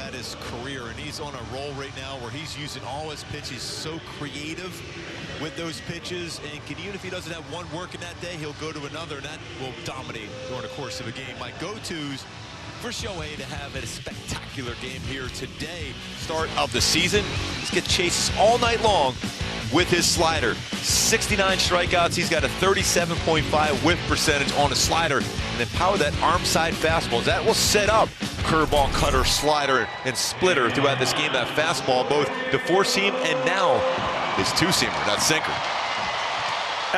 had his career, and he's on a roll right now where he's using all his pitches. So creative with those pitches, and even if he doesn't have one working that day, he'll go to another, and that will dominate during the course of a game. My go-tos for Shohei to have a spectacular game here today. Start of the season. Let's get chases all night long with his slider. 69 strikeouts. He's got a 37.5 whiff percentage on a slider, and then power that arm side fastballs. That will set up curveball, cutter, slider, and splitter throughout this game. That fastball, both the four-seam and now his two-seamer, that sinker.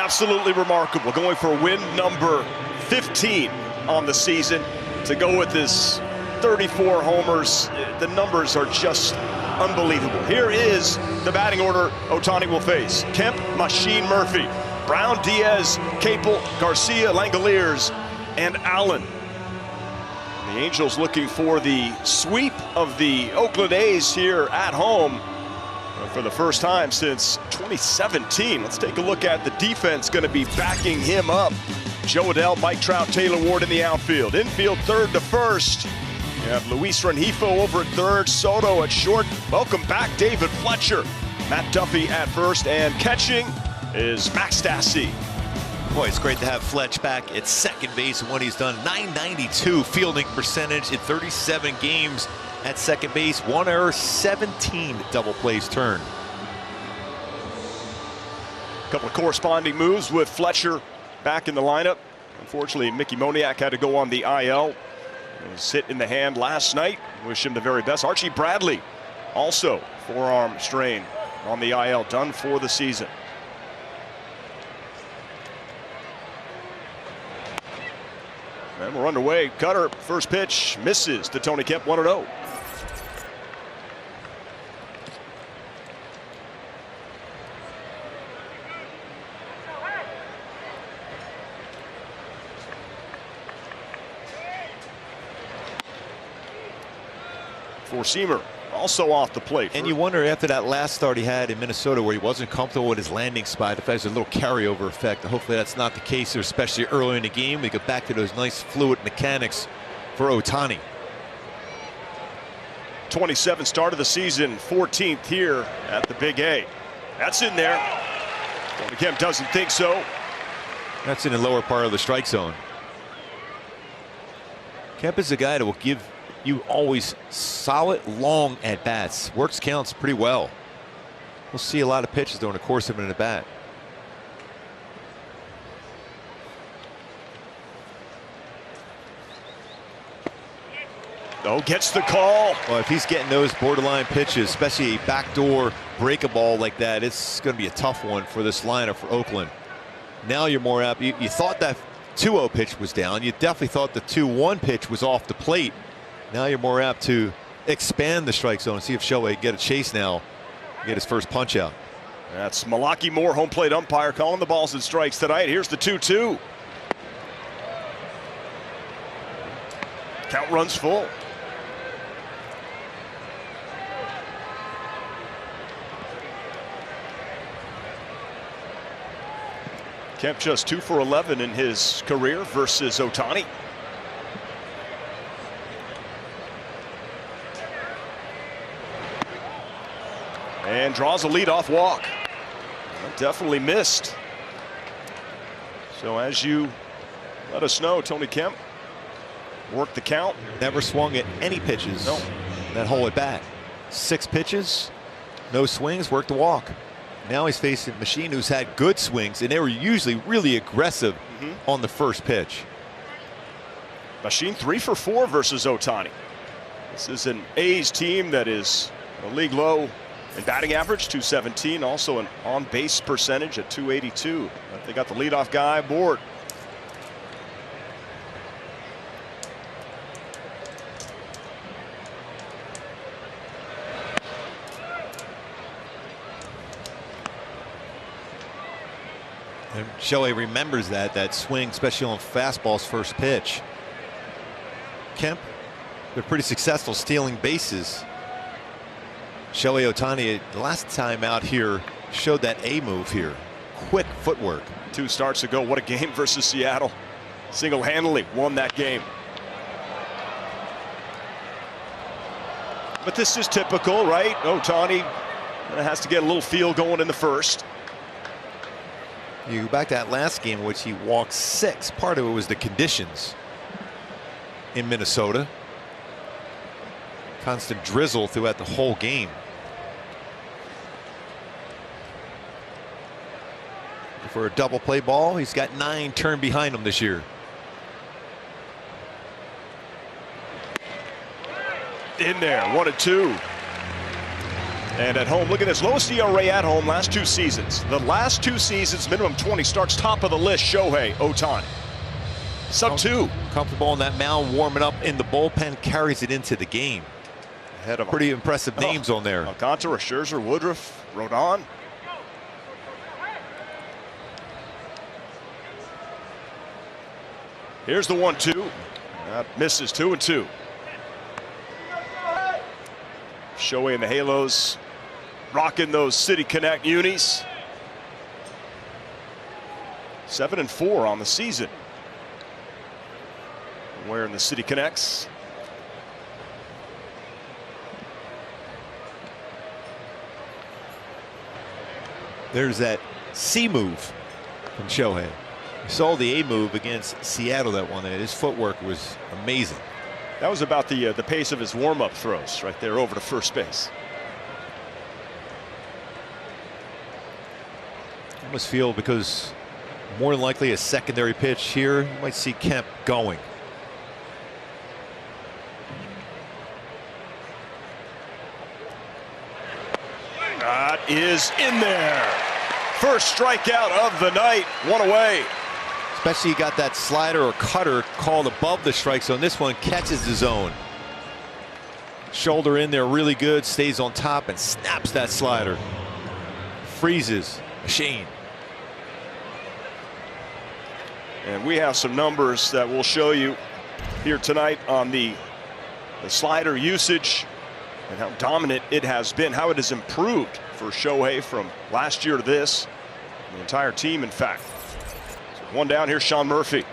Absolutely remarkable. Going for win number 15 on the season. To go with this 34 homers, the numbers are just unbelievable. Here is the batting order Ohtani will face. Kemp, Machine, Murphy, Brown, Diaz, Capel, Garcia, Langoliers, and Allen. The Angels looking for the sweep of the Oakland A's here at home for the first time since 2017. Let's take a look at the defense going to be backing him up. Joe Adell, Mike Trout, Taylor Ward in the outfield. Infield third to first. You have Luis Rengifo over at third, Soto at short. Welcome back, David Fletcher. Matt Duffy at first, and catching is Max Stassi. Boy, it's great to have Fletch back at second base and what he's done. .992 fielding percentage in 37 games at second base. 1 error, 17 double plays turned. A couple of corresponding moves with Fletcher back in the lineup. Unfortunately, Mickey Moniak had to go on the IL. He was hit in the hand last night. Wish him the very best. Archie Bradley, also forearm strain on the IL, done for the season. And we're underway. Cutter, first pitch, misses to Tony Kemp, 1-0. Four-seamer also off the plate. And you wonder, after that last start he had in Minnesota where he wasn't comfortable with his landing spot, if there's a little carryover effect. Hopefully that's not the case, especially early in the game. We go back to those nice fluid mechanics for Ohtani. 27 start of the season, 14th here at the Big A. That's in there. Tony Kemp doesn't think so. That's in the lower part of the strike zone. Kemp is a guy that will give you always solid long at bats. Works counts pretty well. We'll see a lot of pitches during the course of an at bat. Oh, gets the call. Well, if he's getting those borderline pitches, especially a backdoor break a ball like that, it's going to be a tough one for this lineup for Oakland. Now you're more apt. You thought that 2-0 pitch was down. You definitely thought the 2-1 pitch was off the plate. Now you're more apt to expand the strike zone and see if Shohei can get a chase now, get his first punch out. That's Malaki Moore, home plate umpire, calling the balls and strikes tonight. Here's the 2-2. Count runs full. Kemp just 2 for 11 in his career versus Ohtani. And draws a leadoff walk. Definitely missed. So as you let us know, Tony Kemp worked the count. Never swung at any pitches. No. That whole at bat. 6 pitches, no swings, worked the walk. Now he's facing Machine, who's had good swings, and they were usually really aggressive on the first pitch. Machine 3 for 4 versus Ohtani. This is an A's team that is a league low in batting average, 217, also an on-base percentage at 282. But they got the leadoff guy aboard. And Shohei remembers that swing, especially on fastball's first pitch. Kemp, they're pretty successful stealing bases. Shohei Ohtani, the last time out here, showed that A move here. Quick footwork. 2 starts ago, what a game versus Seattle. Single-handedly won that game. but this is typical, right? Ohtani has to get a little feel going in the first. You go back to that last game in which he walked 6. Part of it was the conditions in Minnesota. Constant drizzle throughout the whole game. For a double play ball, he's got 9 turned behind him this year. In there, 1-2. And at home, look at this, lowest ERA at home last 2 seasons. The last 2 seasons, minimum 20 starts, top of the list, Shohei Ohtani. Sub-2. Comfortable on that mound, warming up in the bullpen, carries it into the game. Ahead of pretty impressive names on there. Alcantara, Scherzer, Woodruff, Rodon. Here's the 1-2. That misses, 2-2. Shohei and the Halos rocking those City Connect unis. 7-4 on the season. Wearing the City Connects. There's that C move from Shohei. We saw the A move against Seattle that one. His footwork was amazing. That was about the pace of his warm-up throws right there over to first base. I almost feel because more than likely a secondary pitch here, you might see Kemp going. That is in there. First strikeout of the night, 1 away. Especially you got that slider or cutter called above the strike zone. This one catches the zone. Shoulder in there really good, stays on top and snaps that slider. Freezes Shane. And we have some numbers that we'll show you here tonight on the slider usage and how dominant it has been, how it has improved for Shohei from last year to this. The entire team, in fact. So one down here, Sean Murphy.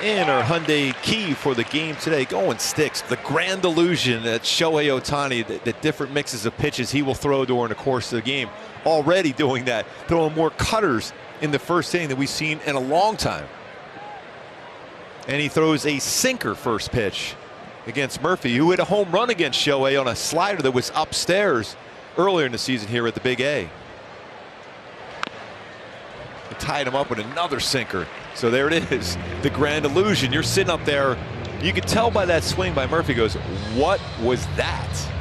And our Hyundai key for the game today, going sticks. The grand illusion that Shohei Ohtani, the different mixes of pitches he will throw during the course of the game. Already doing that, throwing more cutters in the first inning than we've seen in a long time. And he throws a sinker first pitch against Murphy, who hit a home run against Shohei on a slider that was upstairs earlier in the season here at the Big A. And tied him up with another sinker. So there it is, the grand illusion. You're sitting up there, you can tell by that swing by Murphy, goes, what was that?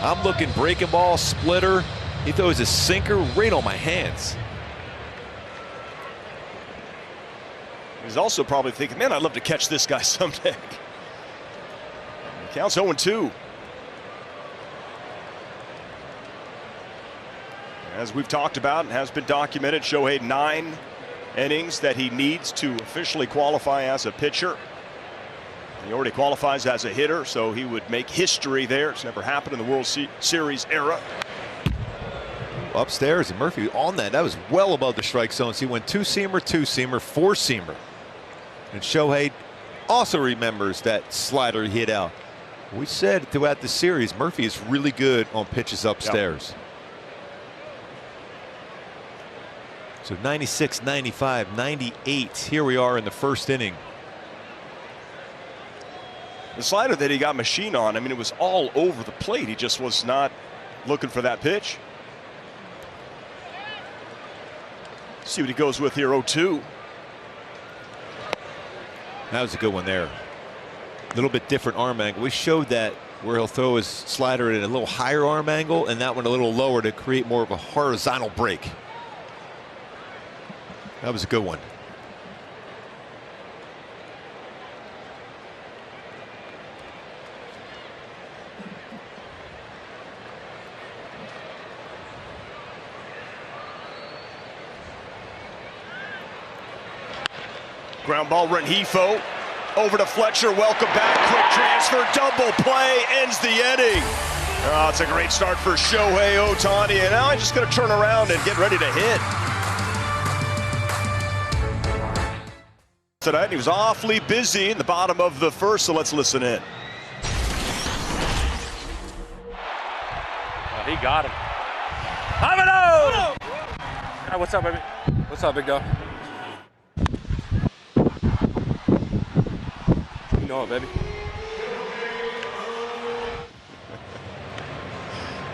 I'm looking breaking ball, splitter. He throws a sinker right on my hands. He's also probably thinking, man, I'd love to catch this guy someday. Counts 0-2. As we've talked about and has been documented, Shohei 9 innings that he needs to officially qualify as a pitcher. He already qualifies as a hitter, so he would make history there. It's never happened in the World Series era. Upstairs, and Murphy on that. That was well above the strike zone. So he went 2-seamer, 2-seamer, 4-seamer. And Shohei also remembers that slider he hit out. We said throughout the series, Murphy is really good on pitches upstairs. Yep. So 96, 95, 98. Here we are in the first inning. The slider that he got machine on, I mean, it was all over the plate. He just was not looking for that pitch. See what he goes with here, 0-2. That was a good one there. A little bit different arm angle. We showed that where he'll throw his slider at a little higher arm angle and that one a little lower to create more of a horizontal break. That was a good one. Ground ball, Rengifo over to Fletcher. Welcome back. Quick transfer, double play, ends the inning. Oh, it's a great start for Shohei Ohtani, and now he's just going to turn around and get ready to hit. Tonight, he was awfully busy in the bottom of the first, so let's listen in. Oh, he got him. Hamado! Hey, what's up, baby? What's up, big dog? You know it, baby.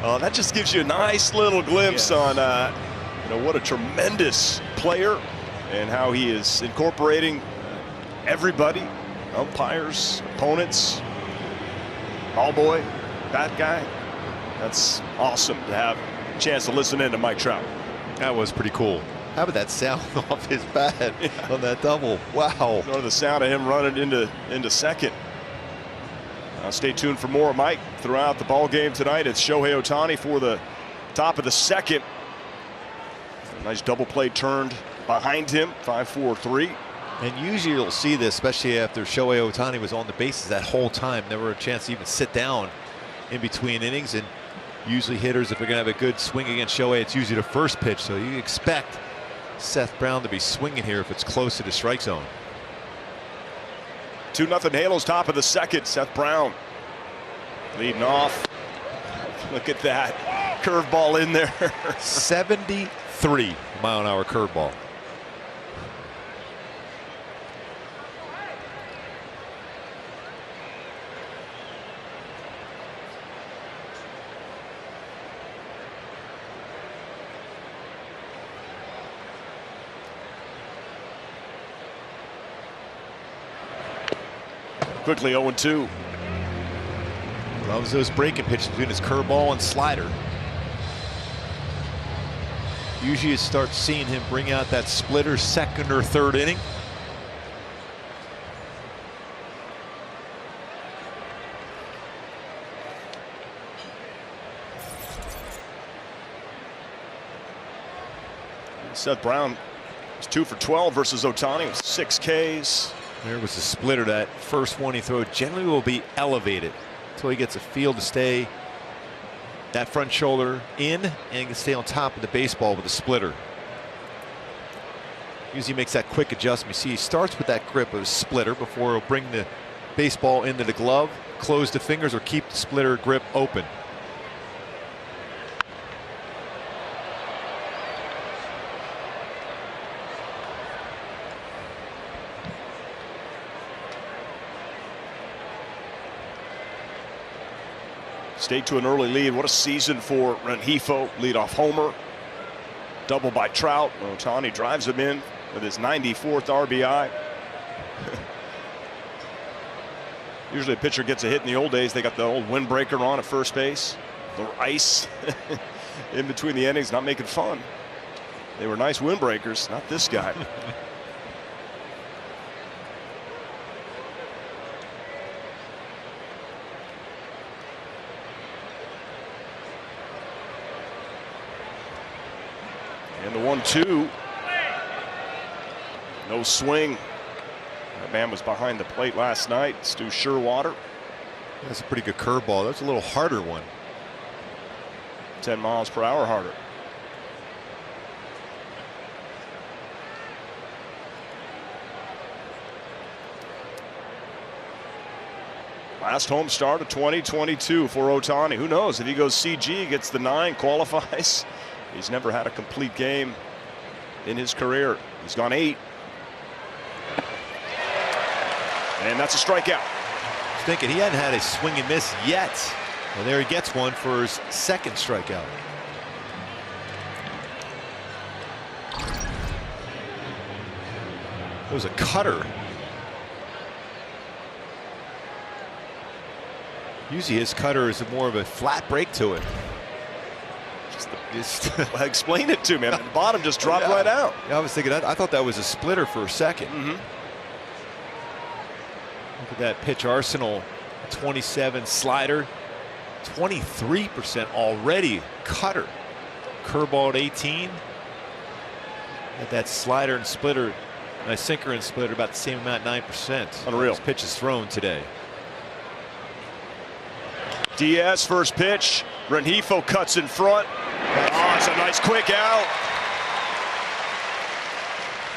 Oh, that just gives you a nice little glimpse on what a tremendous player and how he is incorporating everybody, umpires, opponents, ball boy, bad guy. That's awesome to have a chance to listen in to Mike Trout. That was pretty cool. How about that sound off his bat on that double? Wow. Or the sound of him running into second. Stay tuned for more, Mike, throughout the ball game tonight. It's Shohei Ohtani for the top of the second. A nice double play turned behind him, 5-4-3. And usually you'll see this, especially after Shohei Ohtani was on the bases that whole time. Never a chance to even sit down in between innings. And usually hitters, if they're going to have a good swing against Shohei, it's usually the first pitch. So you expect Seth Brown to be swinging here if it's close to the strike zone. 2-0 Halos, top of the second. Seth Brown leading off. Look at that curveball in there. 73-mile-an-hour curveball. Quickly 0-2. Loves those breaking pitches between his curveball and slider. Usually you start seeing him bring out that splitter second or third inning. Seth Brown is 2 for 12 versus Ohtani with 6 Ks. There was a splitter. That first one he throws generally will be elevated until he gets a feel to stay that front shoulder in and he can stay on top of the baseball with a splitter. Usually makes that quick adjustment. You see he starts with that grip of a splitter before he'll bring the baseball into the glove, close the fingers, or keep the splitter grip open. Stayed to an early lead. What a season for Rengifo. Leadoff homer. Double by Trout. Ohtani drives him in with his 94th RBI. Usually a pitcher gets a hit in the old days. They got the old windbreaker on at first base. The ice in between the innings, not making fun. They were nice windbreakers, not this guy. And the 1-2. No swing. That man was behind the plate last night. Stu Sherwater. That's a pretty good curveball. That's a little harder one. 10 miles per hour harder. Last home start of 2022 for Ohtani. Who knows if he goes CG, gets the 9, qualifies. He's never had a complete game in his career. He's gone 8. And that's a strikeout. Thinking he hadn't had a swing and miss yet. Well, there he gets one for his second strikeout. It was a cutter. Usually his cutter is more of a flat break to it. Well, explain it to me. The bottom just dropped right out. Yeah, I was thinking, I thought that was a splitter for a second. Look at that pitch arsenal. 27 slider, 23% already cutter. Curveball at 18. At that slider and splitter, sinker and splitter about the same amount, 9%. Unreal. Those pitches thrown today. Diaz first pitch. Rengifo cuts in front. Oh, it's a nice quick out.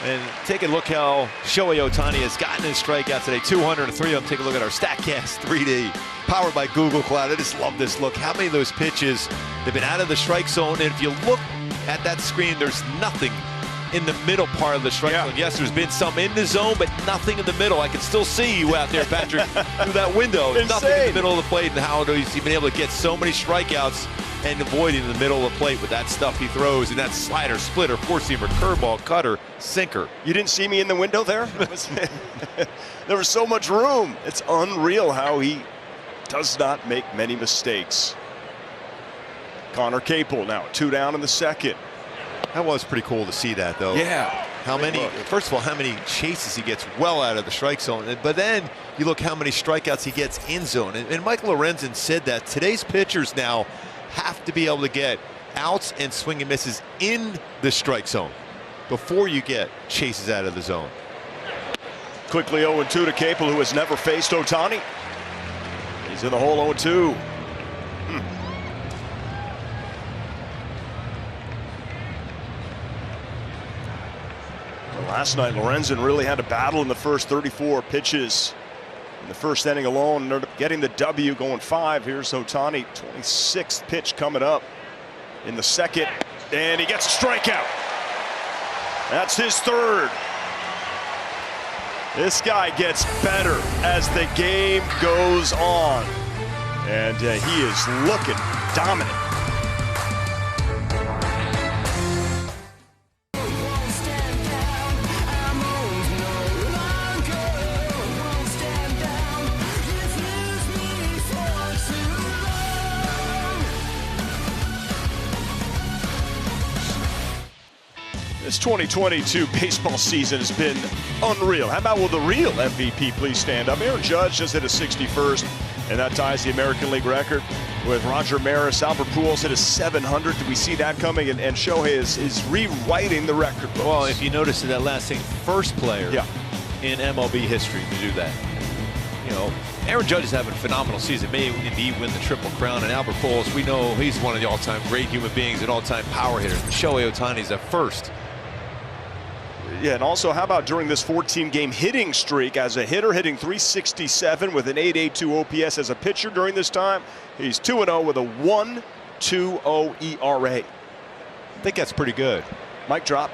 And take a look how Shohei Ohtani has gotten his strikeout today. 203 of them. Take a look at our StatCast 3D, powered by Google Cloud. I just love this look. How many of those pitches have been out of the strike zone? And if you look at that screen, there's nothing in the middle part of the strike zone. Yes, there's been some in the zone, but nothing in the middle. I can still see you out there, Patrick, through that window. Nothing in the middle of the plate. And how he's been able to get so many strikeouts and avoiding the middle of the plate with that stuff he throws, and that slider, splitter, four-seamer, curveball, cutter, sinker. You didn't see me in the window there? There was so much room. It's unreal how he does not make many mistakes. Connor Capel now 2 down in the second. That was pretty cool to see that, though. Yeah. How many, first of all, how many chases he gets well out of the strike zone. But then you look how many strikeouts he gets in zone. And Michael Lorenzen said that today's pitchers now have to be able to get outs and swing and misses in the strike zone before you get chases out of the zone. Quickly 0-2 to Capel, who has never faced Ohtani. He's in the hole 0-2. Last night, Lorenzen really had a battle in the first 34 pitches. In the first inning alone, ended up getting the W, going 5. Here's Ohtani, 26th pitch coming up in the second, and he gets a strikeout. That's his third. This guy gets better as the game goes on, and he is looking dominant. This 2022 baseball season has been unreal. How about will the real MVP please stand up? Aaron Judge just hit a 61st, and that ties the American League record with Roger Maris. Albert Pujols hit a 700. Did we see that coming? And Shohei is rewriting the record books. Well, if you notice that last thing, first player in MLB history to do that. You know, Aaron Judge is having a phenomenal season. May indeed win the Triple Crown. And Albert Pujols, we know he's one of the all-time great human beings and all-time power hitters. But Shohei Ohtani is at first. Yeah, and also, how about during this 14-game hitting streak, as a hitter hitting .367 with an .882 OPS, as a pitcher during this time, he's 2-0 with a 1.20 ERA. I think that's pretty good. Mic drop.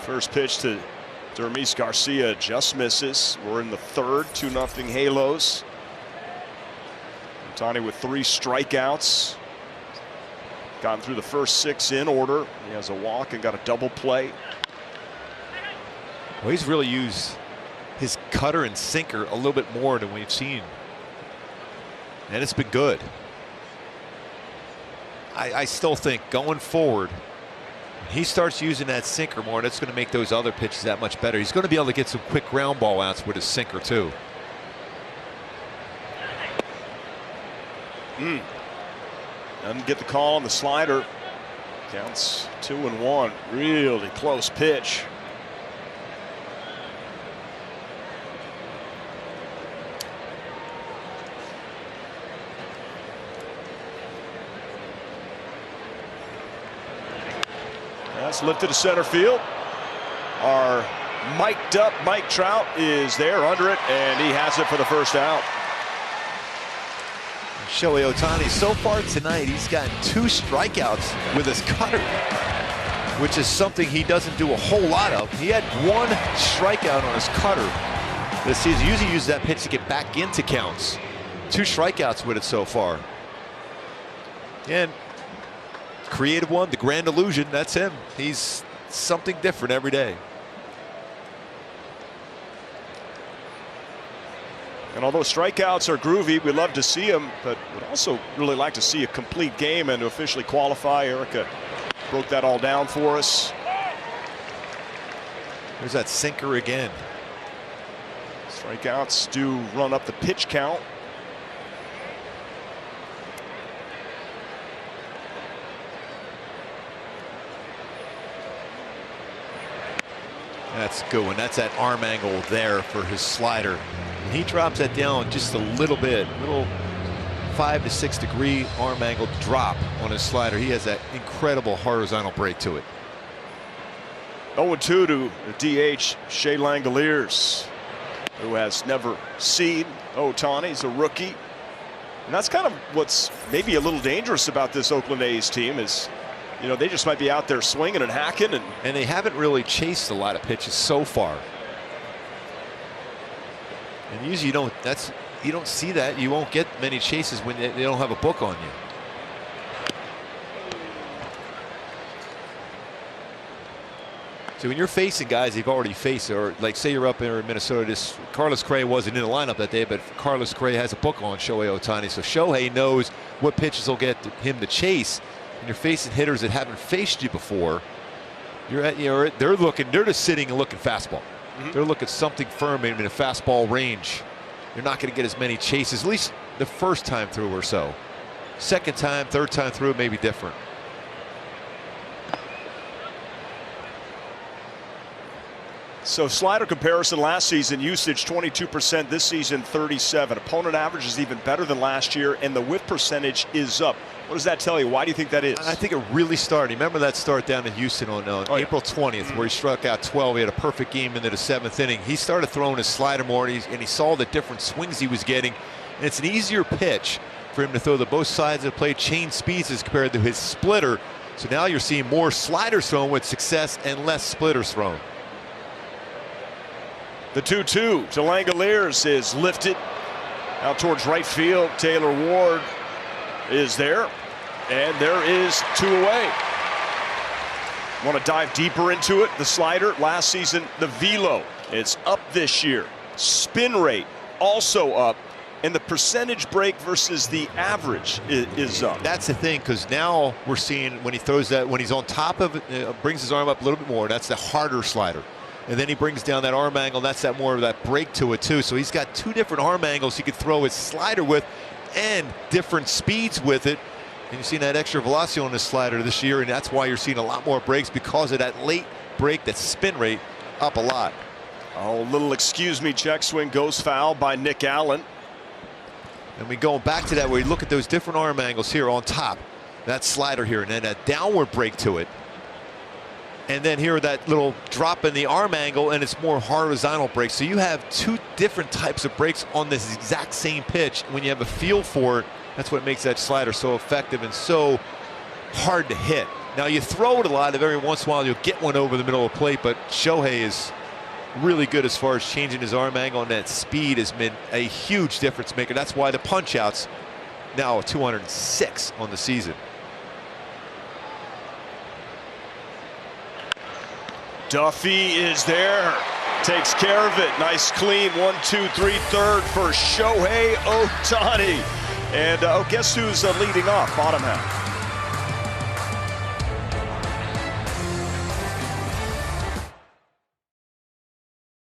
First pitch to Dermis Garcia just misses. We're in the third, 2-0 Halos. Ohtani with 3 strikeouts. Gotten through the first 6 in order. He has a walk and got a double play. Well, he's really used his cutter and sinker a little bit more than we've seen. And it's been good. I still think going forward, he starts using that sinker more, that's going to make those other pitches that much better. He's going to be able to get some quick ground ball outs with his sinker too. Doesn't get the call on the slider. Counts 2-1. Really close pitch. That's lifted to center field. Our mic'd up Mike Trout is there under it, and he has it for the first out. Shohei Ohtani, so far tonight, he's gotten 2 strikeouts with his cutter, which is something he doesn't do a whole lot of. He had 1 strikeout on his cutter this season. He usually uses that pitch to get back into counts. 2 strikeouts with it so far. And creative one, the grand illusion, that's him. He's something different every day. And although strikeouts are groovy, we love to see them, but would also really like to see a complete game and to officially qualify. Erica broke that all down for us. There's that sinker again. Strikeouts do run up the pitch count. That's a good one. That's that arm angle there for his slider. And he drops that down just a little bit, little 5 to 6 degree arm angle drop on his slider. He has that incredible horizontal break to it. 0-2 to DH Shea Langoliers, who has never seen Ohtani. He's a rookie. And that's kind of what's maybe a little dangerous about this Oakland A's team is, you know, they just might be out there swinging and hacking. And they haven't really chased a lot of pitches so far. And usually you don't see that. You won't get many chases when they don't have a book on you. So when you're facing guys you've already faced, or like say you're up in Minnesota, Carlos Correa wasn't in the lineup that day, but Carlos Correa has a book on Shohei Ohtani, so Shohei knows what pitches will get him to chase. When you're facing hitters that haven't faced you before, they're just sitting and looking fastball. They're looking something firm in a fastball range. You're not going to get as many chases, at least the first time through or so. Second time, third time through, maybe different. So slider comparison last season, usage 22%, this season 37%. Opponent average is even better than last year, and the whiff percentage is up. What does that tell you? Why do you think that is? I think it really started. Remember that start down in Houston on April 20th, where he struck out 12. He had a perfect game into the 7th inning. He started throwing his slider more, and he saw the different swings he was getting. And it's an easier pitch for him to throw to both sides of the plate, change speeds as compared to his splitter. So now you're seeing more sliders thrown with success and less splitters thrown. The 2-2 to Langoliers is lifted out towards right field. Taylor Ward is there, and there is 2 away. Want to dive deeper into it? The slider last season, the velo, it's up this year. Spin rate also up, and the percentage break versus the average is up. That's the thing, because now we're seeing when he throws that, when he's on top of it, brings his arm up a little bit more, that's the harder slider. And then he brings down that arm angle. That's that more of that break to it too. So he's got 2 different arm angles he could throw his slider with, and different speeds with it. And you've seen that extra velocity on this slider this year, and that's why you're seeing a lot more breaks because of that late break, that spin rate up a lot. Oh, little excuse me check swing goes foul by Nick Allen. And we go back to that where you look at those different arm angles here on top. That slider here, and then a downward break to it. And then here that little drop in the arm angle, and it's more horizontal break. So you have 2 different types of breaks on this exact same pitch. When you have a feel for it, that's what makes that slider so effective and so hard to hit. Now you throw it a lot, and every once in a while you'll get one over the middle of the plate, but Shohei is really good as far as changing his arm angle, and that speed has been a huge difference maker. That's why the punch outs now 206 on the season. Duffy is there, takes care of it. Nice clean 1, 2, 3, third for Shohei Ohtani. And guess who's leading off, bottom half?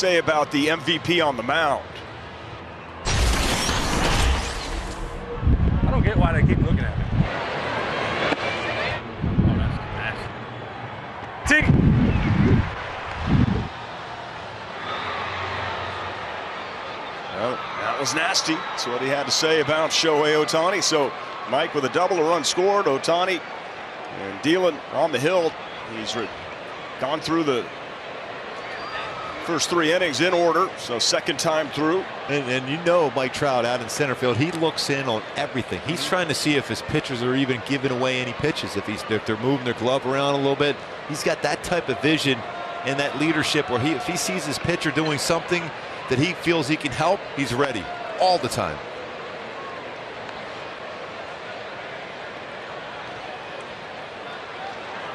Say about the MVP on the mound. I don't get why they keep looking at me. Oh, that's nasty. Tick. Well, that was nasty. That's what he had to say about Shohei Ohtani. So Mike with a double, a run scored. Ohtani and dealing on the hill. He's gone through the first 3 innings in order, so second time through. And you know Mike Trout out in center field, he looks in on everything. He's trying to see if his pitchers are even giving away any pitches, if they're moving their glove around a little bit. He's got that type of vision and that leadership where if he sees his pitcher doing something that he feels he can help, he's ready all the time.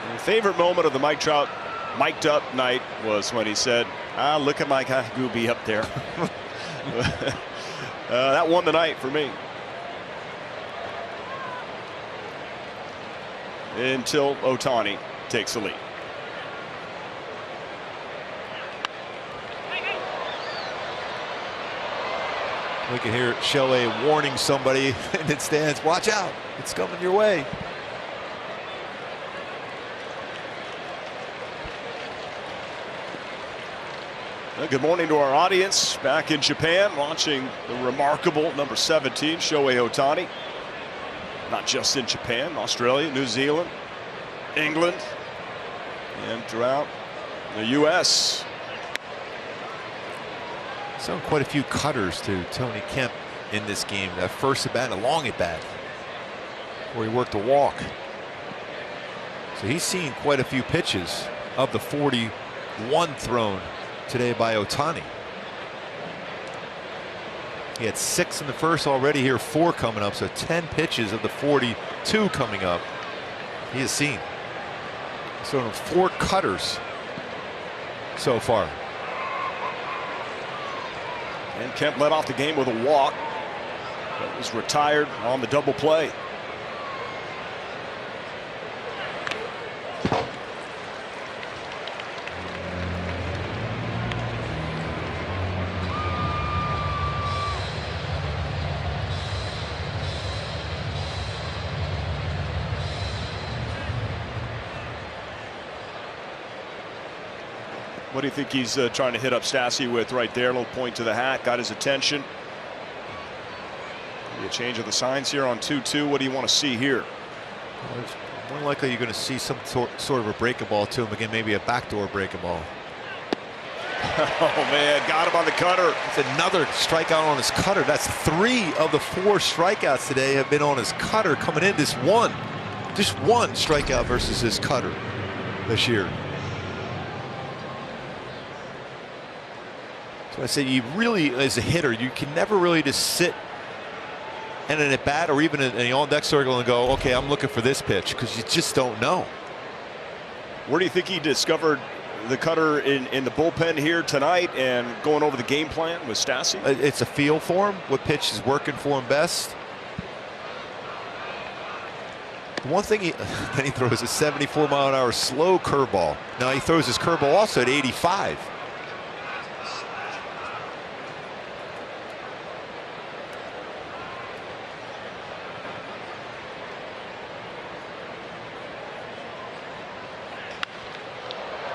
My favorite moment of the Mike Trout mic'd up night was when he said, look at my guy Gooby up there. That won the night for me. Until Ohtani takes the lead. We can hear Shohei warning somebody in the stands, watch out, it's coming your way. Well, good morning to our audience back in Japan, watching the remarkable number 17, Shohei Ohtani. Not just in Japan, Australia, New Zealand, England, and throughout the U.S. So quite a few cutters to Tony Kemp in this game. That first at bat, a long at bat, where he worked a walk. So he's seen quite a few pitches of the 41 thrown today by Ohtani. He had 6 in the first already, here 4 coming up, so 10 pitches of the 42 coming up he has seen. He's thrown 4 cutters so far. And Kemp led off the game with a walk, but was retired on the double play. What do you think he's trying to hit up Stassi with right there? A little point to the hat, got his attention. Maybe a change of the signs here on 2-2. What do you want to see here? Well, it's more likely you're going to see some sort of a breaking ball to him again, maybe a backdoor breaking ball. Oh man, got him on the cutter. It's another strikeout on his cutter. That's 3 of the 4 strikeouts today have been on his cutter coming in. Just one strikeout versus his cutter this year. So I say, you really, as a hitter, you can never really just sit in an at bat or even in the on deck circle and go, okay, I'm looking for this pitch, because you just don't know. Where do you think he discovered the cutter in the bullpen here tonight and going over the game plan with Stassi? It's a feel for him, what pitch is working for him best. The one thing then he throws a 74-mile-an-hour slow curveball. Now he throws his curveball also at 85.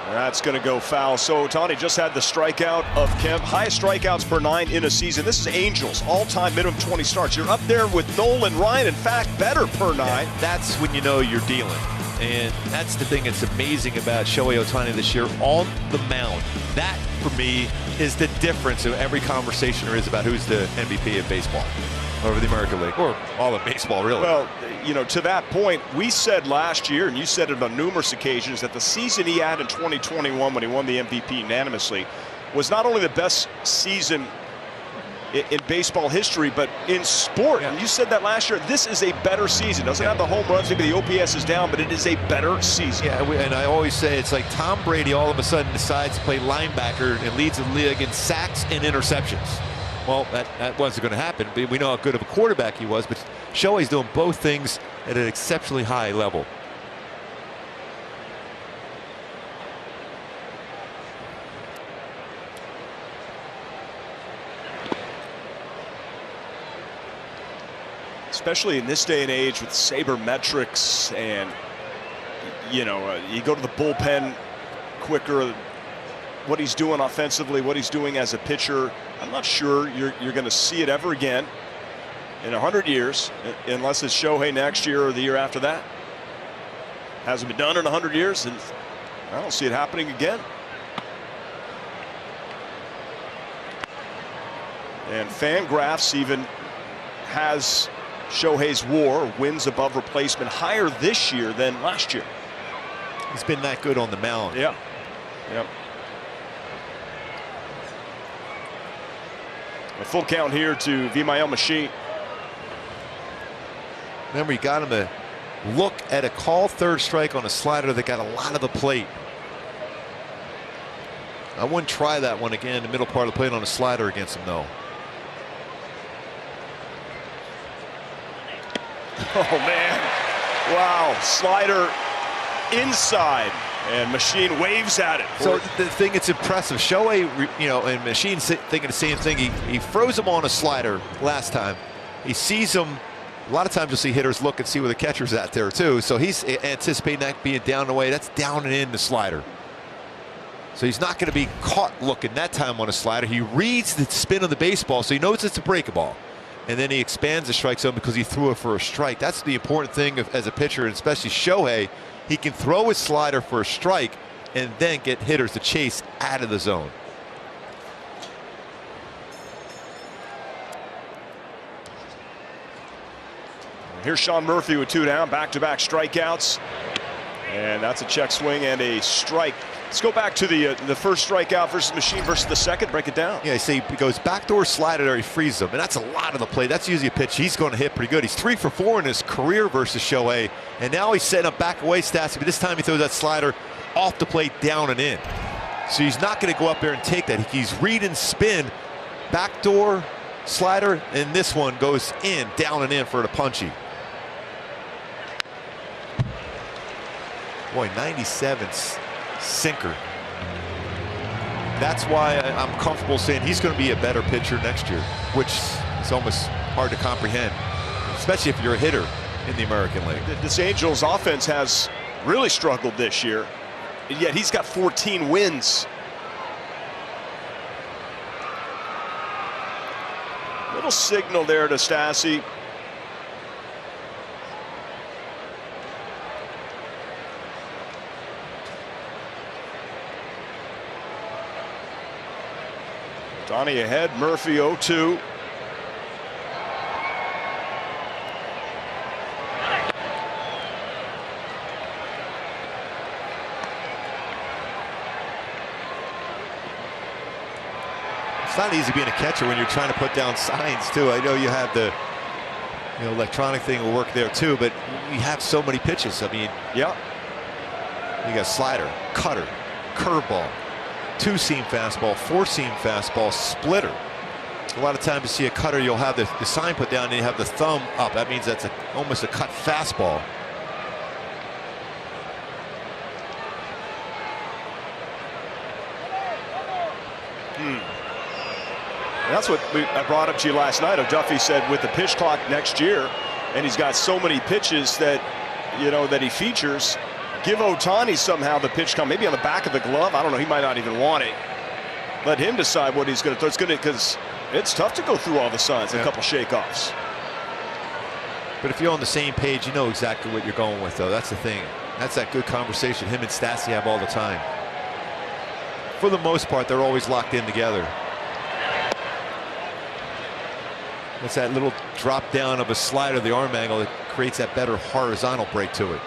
That's going to go foul. So Ohtani just had the strikeout of Kemp. Highest strikeouts per 9 in a season. This is Angels, all-time minimum 20 starts. You're up there with Nolan Ryan. In fact, better per 9. Yeah, that's when you know you're dealing. And that's the thing that's amazing about Shohei Ohtani this year on the mound. That, for me, is the difference of every conversation there is about who's the MVP of baseball, over the American League, or all of baseball, really. Well, you know, to that point, we said last year, and you said it on numerous occasions, that the season he had in 2021 when he won the MVP unanimously was not only the best season in baseball history, but in sport. Yeah. And you said that last year. This is a better season. Doesn't have the home runs, maybe the OPS is down, but it is a better season. Yeah, and I always say it's like Tom Brady all of a sudden decides to play linebacker and leads the league in sacks and interceptions. Well, that wasn't going to happen. We know how good of a quarterback he was, but Shohei's doing both things at an exceptionally high level. Especially in this day and age with sabermetrics, and you know, you go to the bullpen quicker. What he's doing offensively, what he's doing as a pitcher, I'm not sure you're going to see it ever again in 100 years, unless it's Shohei next year or the year after that. Hasn't been done in 100 years, and I don't see it happening again. And Fangraphs even has Shohei's WAR, wins above replacement, higher this year than last year. He's been that good on the mound. Yeah. Yep. A full count here to Vimael Machine. Remember, you got him to look at a call third strike on a slider that got a lot of the plate. I wouldn't try that one again in the middle part of the plate on a slider against him, though. Oh, man. Wow. Slider inside. And Machine waves at it. So the thing that's impressive, Shohei, you know, and Machine thinking the same thing. He froze him on a slider last time. He sees him. A lot of times you'll see hitters look and see where the catcher's at there too. So he's anticipating that being down and away. That's down and in the slider. So he's not going to be caught looking that time on a slider. He reads the spin of the baseball, so he knows it's a breakable. And then he expands the strike zone because he threw it for a strike. That's the important thing as a pitcher, and especially Shohei. He can throw his slider for a strike, and then get hitters to chase out of the zone. Here's Sean Murphy with 2 down, back-to-back strikeouts. And that's a check swing and a strike. Let's go back to the first strikeout versus Machine versus the second. Break it down. Yeah, see, he goes backdoor slider there, he freezes him, and that's a lot of the play. That's usually a pitch he's going to hit pretty good. He's 3 for 4 in his career versus Shohei, and now he's setting up back away Stassi, but this time he throws that slider off the plate down and in. So he's not going to go up there and take that. He's reading spin, backdoor slider, and this one goes in, down and in for the punchy. Boy, 97 sinker. That's why I'm comfortable saying he's going to be a better pitcher next year, which is almost hard to comprehend, especially if you're a hitter in the American League. This Angels offense has really struggled this year, and yet he's got 14 wins. Little signal there to Stassi. Donnie ahead, Murphy 0-2. It's not easy being a catcher when you're trying to put down signs too. I know you have the electronic thing will work there too, but you have so many pitches. I mean, yeah, you got slider, cutter, curveball, 2-seam fastball, 4-seam fastball, splitter. A lot of times you see a cutter, you'll have the sign put down and you have the thumb up. That means that's almost a cut fastball. That's what I brought up to you last night. O'Duffy said with the pitch clock next year, and he's got so many pitches that, that he features, give Ohtani somehow the pitch count, maybe on the back of the glove. I don't know. He might not even want it. Let him decide what he's going to throw. It's going to, because it's tough to go through all the signs, a couple shakeoffs. But if you're on the same page, you know exactly what you're going with, though. That's the thing. That's that good conversation him and Stassi have all the time. For the most part, they're always locked in together. It's that little drop down of a slider, the arm angle, that creates that better horizontal break to it.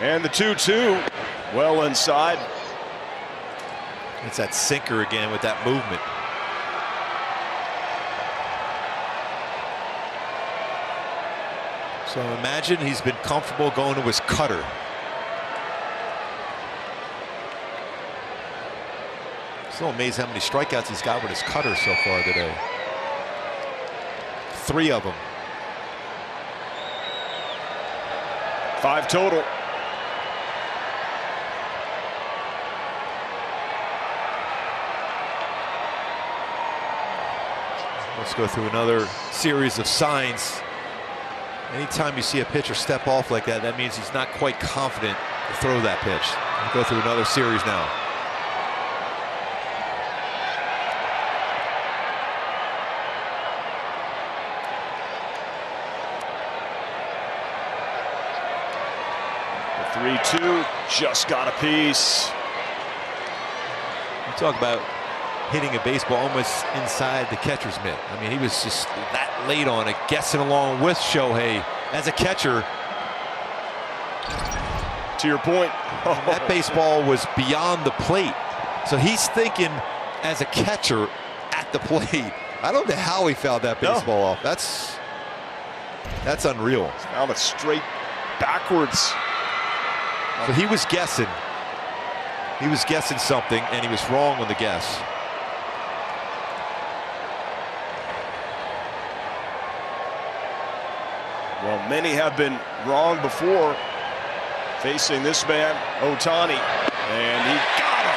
And the 2-2, well inside. It's that sinker again with that movement. So imagine he's been comfortable going to his cutter. So amazed how many strikeouts he's got with his cutter so far today. 3 of them. 5 total. Let's go through another series of signs. Anytime you see a pitcher step off like that, that means he's not quite confident to throw that pitch. We'll go through another series now. The 3-2 just got a piece. You talk about hitting a baseball almost inside the catcher's mitt. I mean, he was just that late on it, guessing along with Shohei as a catcher. To your point, that baseball was beyond the plate. So he's thinking as a catcher at the plate. I don't know how he fouled that baseball off. That's unreal. Now it's straight backwards. So he was guessing. He was guessing something, and he was wrong on the guess. Well, many have been wrong before facing this man, Ohtani, and he got him.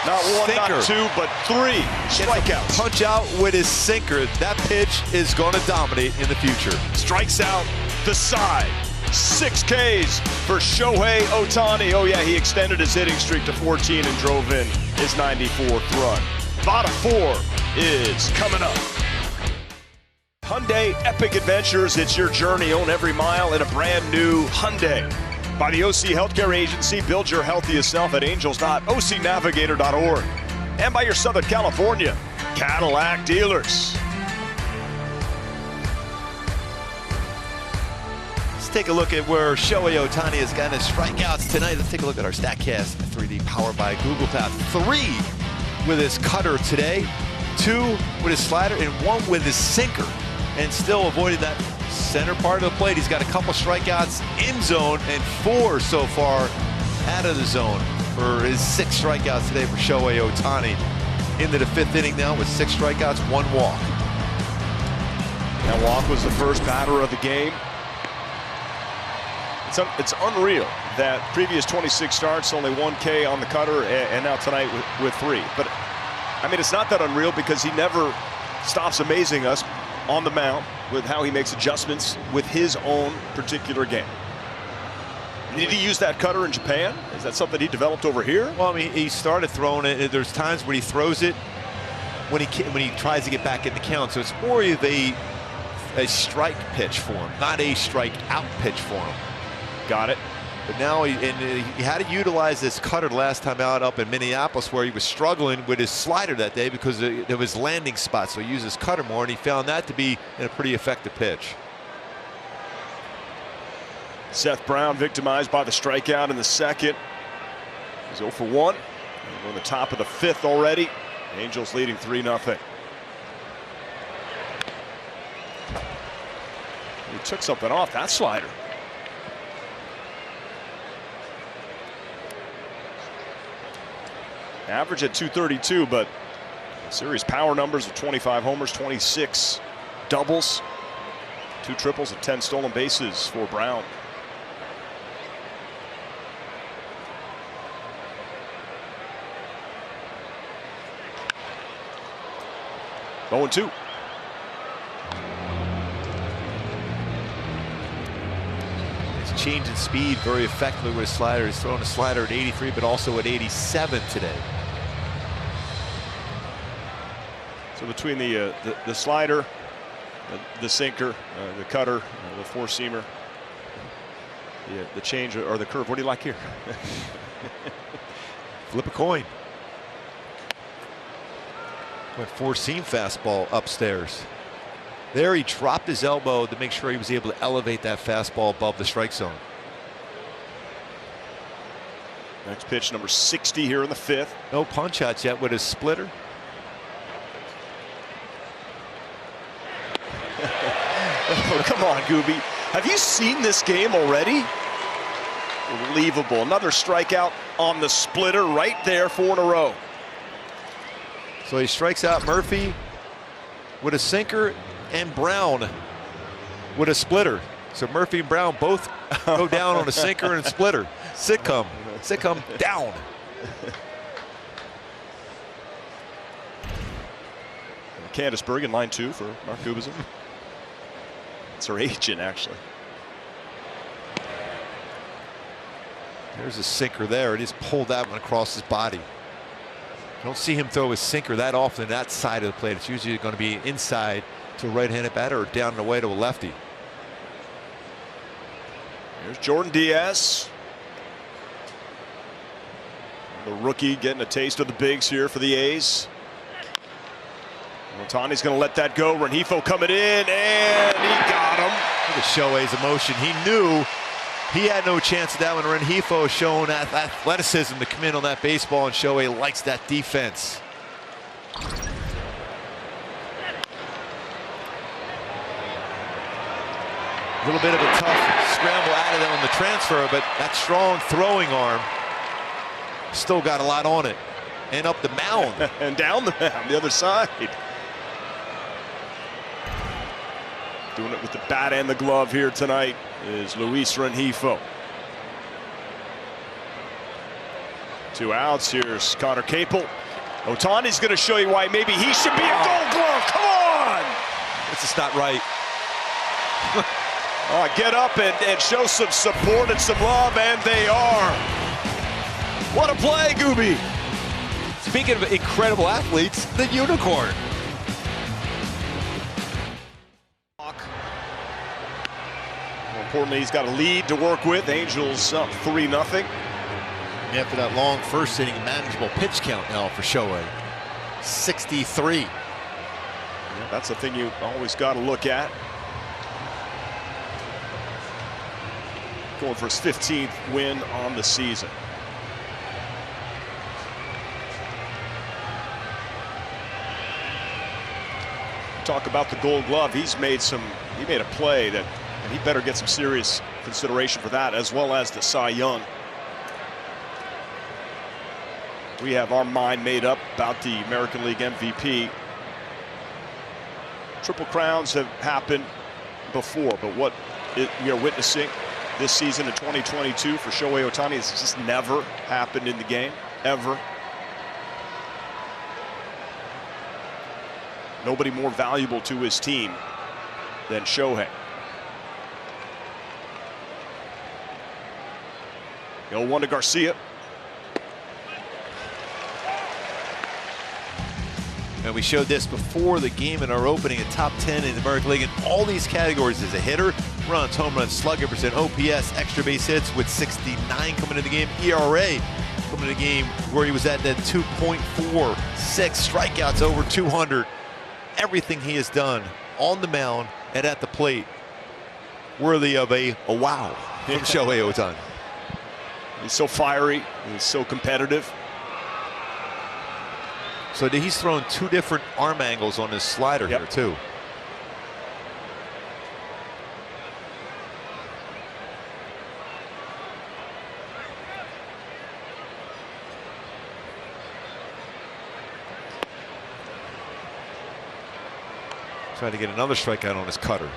Not one, sinker. not two, but three strikeouts. Punch out with his sinker. That pitch is going to dominate in the future. Strikes out the side. 6 Ks for Shohei Ohtani. Oh, yeah, he extended his hitting streak to 14 and drove in his 94th run. Bottom 4 is coming up. Hyundai Epic Adventures. It's your journey. Own every mile in a brand new Hyundai. By the OC Healthcare Agency, build your healthiest self at angels.ocnavigator.org. And by your Southern California Cadillac dealers. Let's take a look at where Shohei Ohtani has gotten his strikeouts tonight. Let's take a look at our StatCast 3D powered by Google Path. 3 with his cutter today, 2 with his slider, and 1 with his sinker. And still avoided that center part of the plate. He's got a couple strikeouts in zone and 4 so far out of the zone for his 6 strikeouts today for Shohei Ohtani. Into the 5th inning now with 6 strikeouts, 1 walk. That walk was the first batter of the game. It's unreal that previous 26 starts, only 1 K on the cutter, and now tonight with 3. But, I mean, it's not that unreal because he never stops amazing us on the mound with how he makes adjustments with his own particular game. Did he use that cutter in Japan? Is that something he developed over here? Well, I mean, he started throwing it. There's times when he throws it when he tries to get back in the count. So it's more of a strike pitch for him, not a strike out pitch for him. Got it. But now he had to utilize this cutter last time out up in Minneapolis, where he was struggling with his slider that day because of his landing spot. So he used his cutter more, and he found that to be a pretty effective pitch. Seth Brown victimized by the strikeout in the second. He's 0 for 1. We're on the top of the 5th already. Angels leading 3-0. He took something off that slider. Average at 232, but series power numbers of 25 homers, 26 doubles, 2 triples, and 10 stolen bases for Brown. Oh, 2. He's changing speed very effectively with his slider. He's throwing a slider at 83, but also at 87 today. So between the slider, the sinker, the cutter, the 4-seamer, the change or the curve, what do you like here? Flip a coin. Went 4-seam fastball upstairs. There he dropped his elbow to make sure he was able to elevate that fastball above the strike zone. Next pitch, number 60 here in the 5th. No punch outs yet with his splitter. Oh, come on, Gooby. Have you seen this game already? Unbelievable. Another strikeout on the splitter right there, 4 in a row. So he strikes out Murphy with a sinker and Brown with a splitter. So Murphy and Brown both go down on a sinker and a splitter. Sitcom down. Candace Bergen, line 2 for Mark Gubicza. It's her agent, actually. There's a sinker there. He just pulled that one across his body. You don't see him throw his sinker that often that side of the plate. It's usually going to be inside to a right-handed batter or down and away to a lefty. Here's Jordan Diaz. The rookie getting a taste of the bigs here for the A's. Ohtani's going to let that go. Rengifo coming in, and he got him. Look at Shohei's emotion. He knew he had no chance at that one. Rengifo showing that athleticism to come in on that baseball, and Shohei likes that defense. A little bit of a tough scramble out of them on the transfer, but that strong throwing arm still got a lot on it. And up the mound. And down the mound, the other side. Doing it with the bat and the glove here tonight is Luis Rengifo. 2 outs. Here's Connor Capel. Ohtani's going to show you why maybe he should be a Gold Glove. Come on! It's just not right. Get up and show some support and some love, and they are. What a play, Gooby. Speaking of incredible athletes, the unicorn. More importantly, he's got a lead to work with. Angels up 3-0. After that long first inning, manageable pitch count now for Shohei. 63. Yeah, that's the thing you always got to look at. Going for his 15th win on the season. Talk about the Gold Glove. He made a play that he better get some serious consideration for that, as well as the Cy Young. We have our mind made up about the American League MVP. Triple crowns have happened before, but what we are witnessing this season in 2022 for Shohei Ohtani has just never happened in the game, ever. Nobody more valuable to his team than Shohei. The 0-1 to Garcia. And we showed this before the game in our opening, a top 10 in the American League in all these categories as a hitter, runs, home runs, slugger percent, OPS, extra base hits with 69 coming into the game, ERA coming into the game where he was at that 2.46, strikeouts over 200. Everything he has done on the mound and at the plate worthy of a wow from Shohei Ohtani. He's so fiery, he's so competitive. So he's thrown 2 different arm angles on his slider here too. Trying to get another strikeout on his cutter.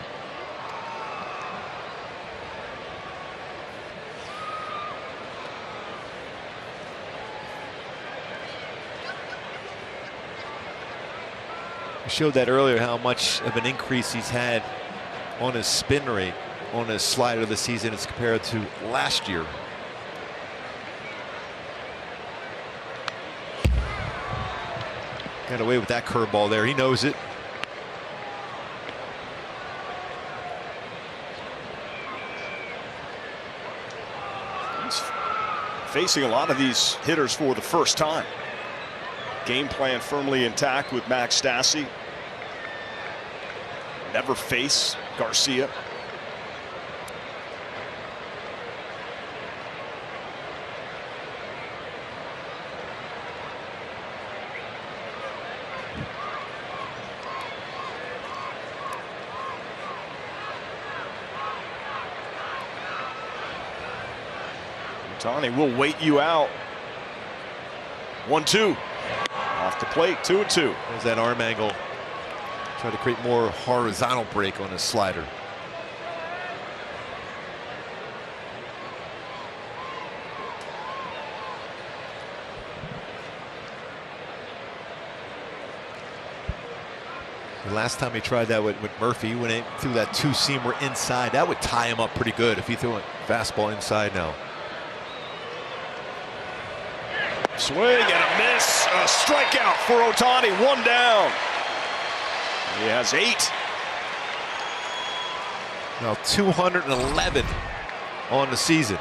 I showed that earlier how much of an increase he's had on his spin rate on his slider this season as compared to last year. Got away with that curveball there. He knows it. He's facing a lot of these hitters for the first time. Game plan firmly intact with Max Stassi. Never face Garcia. Ohtani will wait you out. 1-2. Off the plate, 2-2. There's that arm angle. Try to create more horizontal break on his slider. The last time he tried that with Murphy, he went in through that 2-seamer inside. That would tie him up pretty good if he threw a fastball inside now. Swing and a miss. A strikeout for Ohtani. 1 down. He has 8. Now 211 on the season.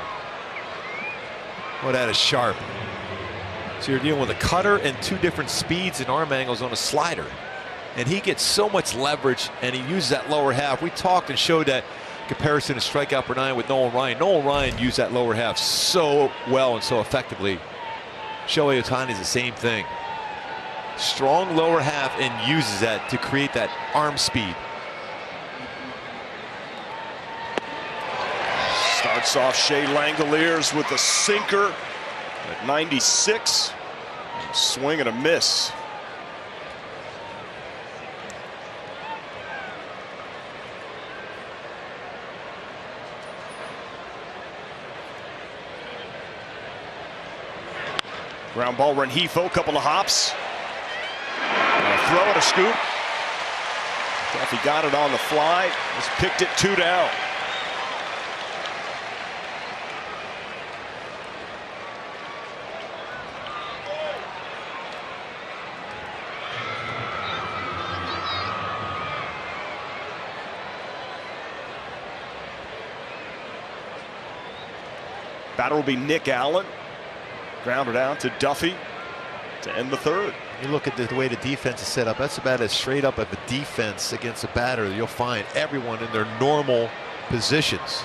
Well, that is sharp. So you're dealing with a cutter and 2 different speeds and arm angles on a slider. And he gets so much leverage and he uses that lower half. We talked and showed that comparison to strikeout per 9 with Nolan Ryan. Nolan Ryan used that lower half so well and so effectively. Shohei Ohtani is the same thing. Strong lower half and uses that to create that arm speed. Starts off Shea Langoliers with a sinker at 96. Swing and a miss. Ground ball, Rengifo, couple of hops. Throw and a scoop. Duffy got it on the fly. Just picked it 2 down. Batter will be Nick Allen. Grounded out to Duffy to end the third. You look at the way the defense is set up, that's about as straight up of a defense against a batter you'll find everyone in their normal positions.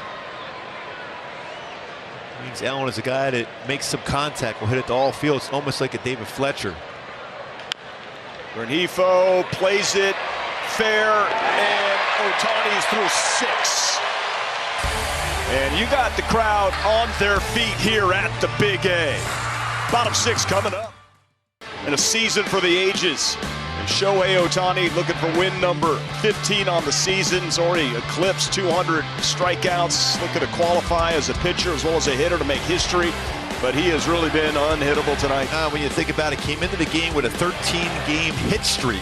It means Allen is a guy that makes some contact, will hit it to all fields, almost like a David Fletcher. Rengifo plays it fair, and Ohtani's through 6. And you got the crowd on their feet here at the Big A. Bottom 6 coming up. And a season for the ages. And Shohei Ohtani looking for win number 15 on the season. He's already eclipsed 200 strikeouts. Looking to qualify as a pitcher as well as a hitter to make history. But he has really been unhittable tonight. When you think about it, came into the game with a 13-game hit streak.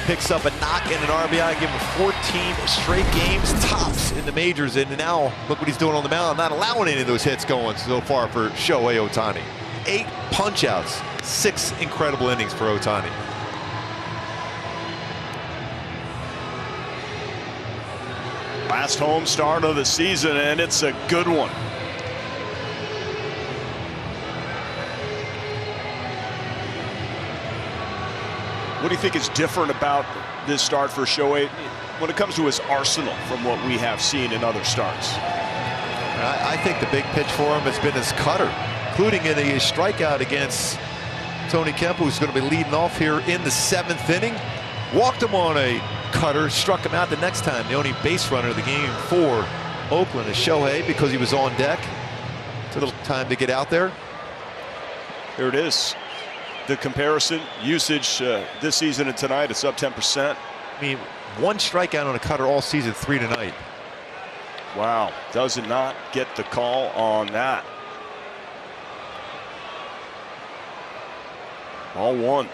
Picks up a knock and an RBI, give him 14 straight games tops in the majors, and now look what he's doing on the mound, not allowing any of those hits going so far for Shohei Ohtani. 8 punch-outs, 6 incredible innings for Ohtani. Last home start of the season, and it's a good one. What do you think is different about this start for Shohei when it comes to his arsenal from what we have seen in other starts? I think the big pitch for him has been his cutter, including in a strikeout against Tony Kemp, who's going to be leading off here in the 7th inning. Walked him on a cutter, struck him out the next time. The only base runner of the game for Oakland is Shohei because he was on deck. Took a little time to get out there. Here it is. The comparison usage this season and tonight, it's up 10%. I mean, 1 strikeout on a cutter all season, 3 tonight. Wow, does not get the call on that. Ball 1.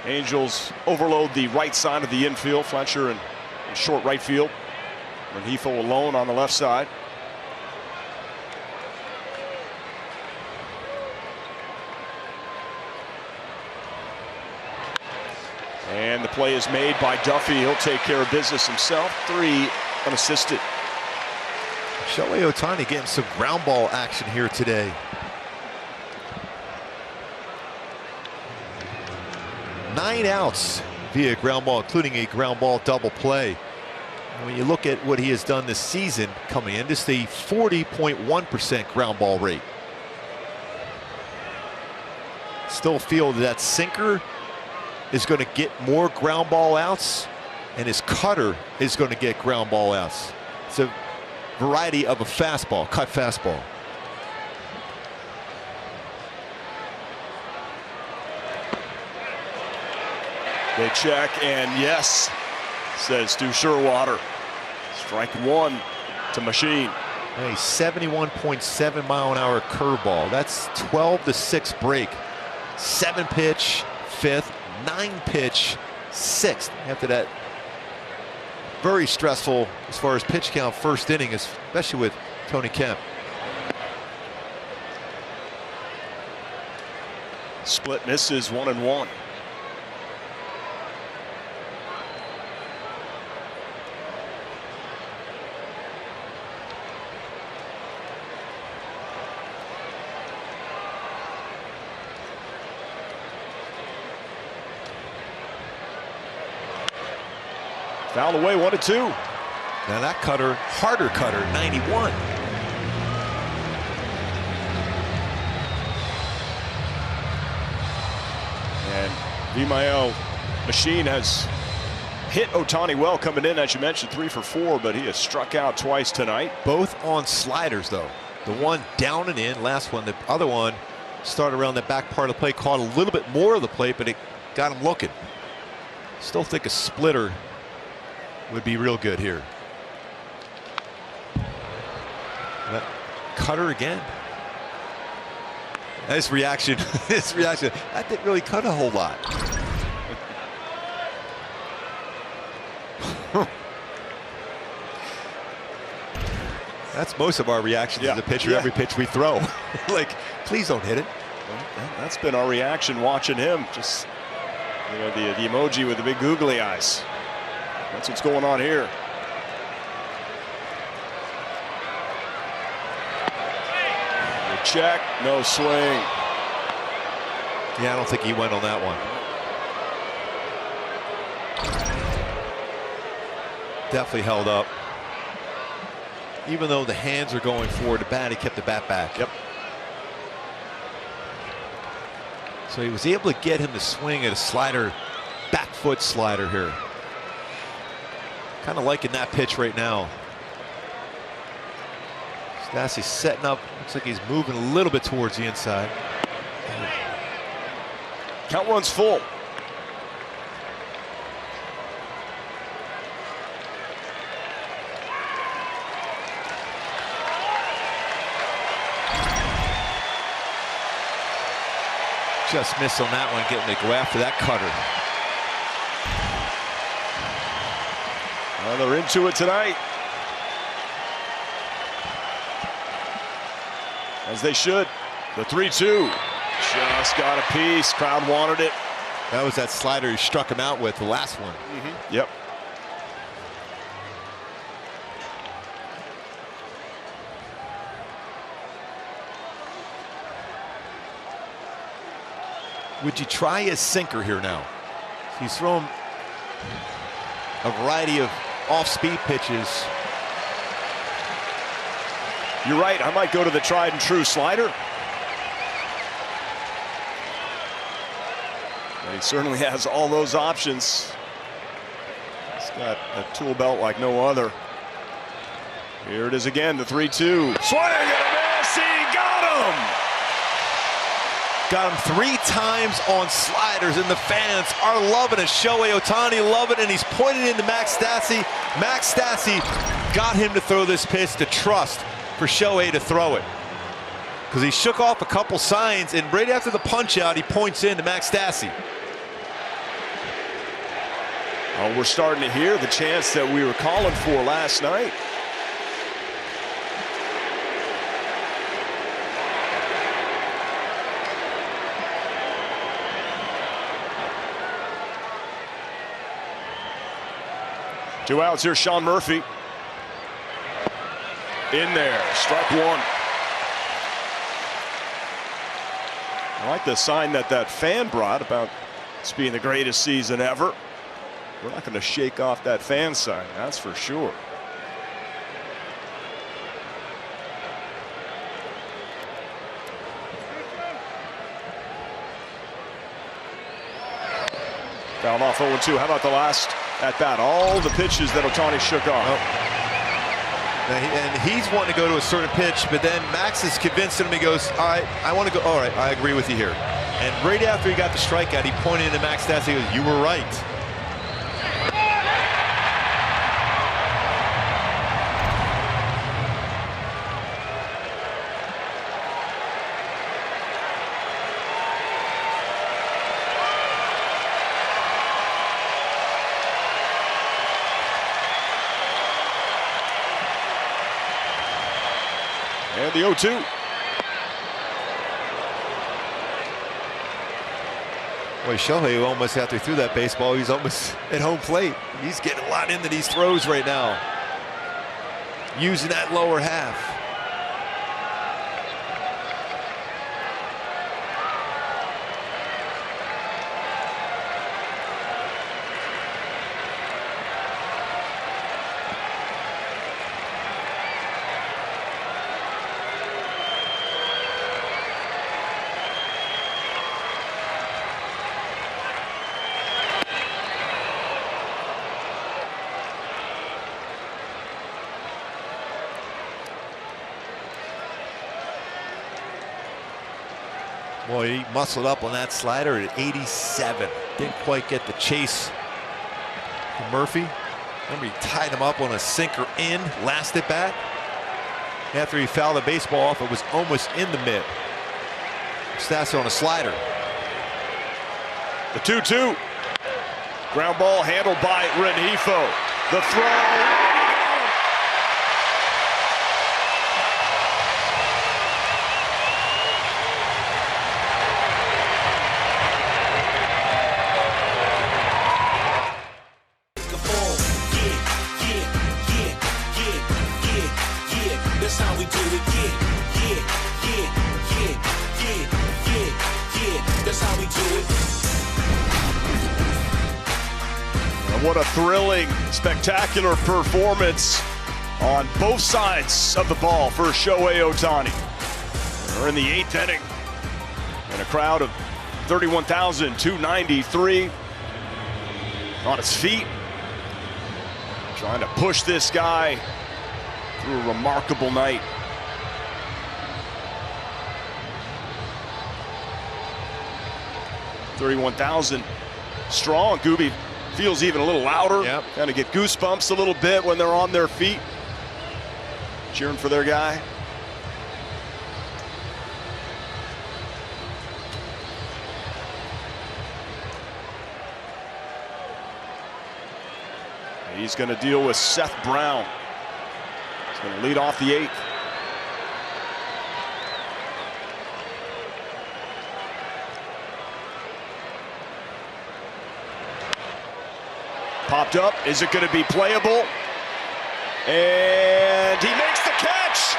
Angels overload the right side of the infield. Fletcher in short right field. Rengifo alone on the left side. And the play is made by Duffy. He'll take care of business himself. 3 unassisted. Shohei Ohtani getting some ground ball action here today. 9 outs via ground ball, including a ground ball double play. When you look at what he has done this season coming in, just a 40.1% ground ball rate. Still feel that sinker is going to get more ground ball outs, and his cutter is going to get ground ball outs. It's a variety of a fastball, cut fastball. They check, and yes, says Stu Sherwater. Strike 1 to Machine. A 71.7 mile an hour curveball. That's 12-6 break. 7 pitch, 5th, 9 pitch, 6th. After that, very stressful as far as pitch count first inning, especially with Tony Kemp. Split misses, 1-1. Foul away, 1-2. Now that cutter, harder cutter, 91. And Vimael Machine has hit Ohtani well coming in, as you mentioned, 3 for 4, but he has struck out twice tonight. Both on sliders, though. The one down and in, last one. The other one started around the back part of the plate, caught a little bit more of the plate, but it got him looking. Still think a splitter would be real good here. That cutter again. Nice reaction. This reaction. That didn't really cut a whole lot. That's most of our reactions as a pitcher. Every pitch we throw. Like, please don't hit it. Well, that's been our reaction watching him. Just, you know, the emoji with the big googly eyes. That's what's going on here. The check, no swing. Yeah, I don't think he went on that one. Definitely held up. Even though the hands are going forward, the bat, he kept the bat back. Yep. So he was able to get him to swing at a slider, back foot slider here. Kind of liking that pitch right now. Stassi setting up. Looks like he's moving a little bit towards the inside. Count runs full. Just missed on that one, getting to go after that cutter. Well, they're into it tonight. As they should. The 3-2. Just got a piece. Crowd wanted it. That was that slider he struck him out with, the last one. Yep. Would you try his sinker here now? He's thrown a variety of off-speed pitches. You're right. I might go to the tried and true slider. But he certainly has all those options. He's got a tool belt like no other. Here it is again, the 3-2. Swing and a miss. He got him. Got him 3 times on sliders, and the fans are loving it. Shohei Ohtani loving it, and he's pointing into Max Stassi. Max Stassi got him to throw this pitch to trust for Shohei to throw it. Because he shook off a couple signs, and right after the punch out, he points in to Max Stassi. We're starting to hear the chance that we were calling for last night. Two outs here, Sean Murphy. In there, strike one. I like the sign that fan brought about this being the greatest season ever. We're not going to shake off that fan sign, that's for sure. Fouled off 0-2. How about the last at bat? All the pitches that Ohtani shook off. And he's wanting to go to a certain pitch, but then Max is convinced him. He goes, all right, I want to go. All right, I agree with you here. And right after he got the strikeout, he pointed into Max Stassi. He goes, you were right. And the 0-2. Boy, Shohei almost, after he threw that baseball, he's almost at home plate. He's getting a lot into these throws right now, using that lower half. Boy, he muscled up on that slider at 87. Didn't quite get the chase from Murphy. Remember, he tied him up on a sinker in last at bat. After he fouled the baseball off, it was almost in the mid. Stassi on a slider. The 2-2. Ground ball handled by Rengifo. The throw. That's how we do it, that's how we do it. And what a thrilling, spectacular performance on both sides of the ball for Shohei Ohtani. We're in the 8th inning, and a crowd of 31,293 on its feet, trying to push this guy through a remarkable night. $31,000 strong. Gooby feels even a little louder. Yep. Kind of get goosebumps a little bit when they're on their feet, cheering for their guy. He's going to deal with Seth Brown. He's going to lead off the 8th. Popped up. Is it going to be playable? And he makes the catch.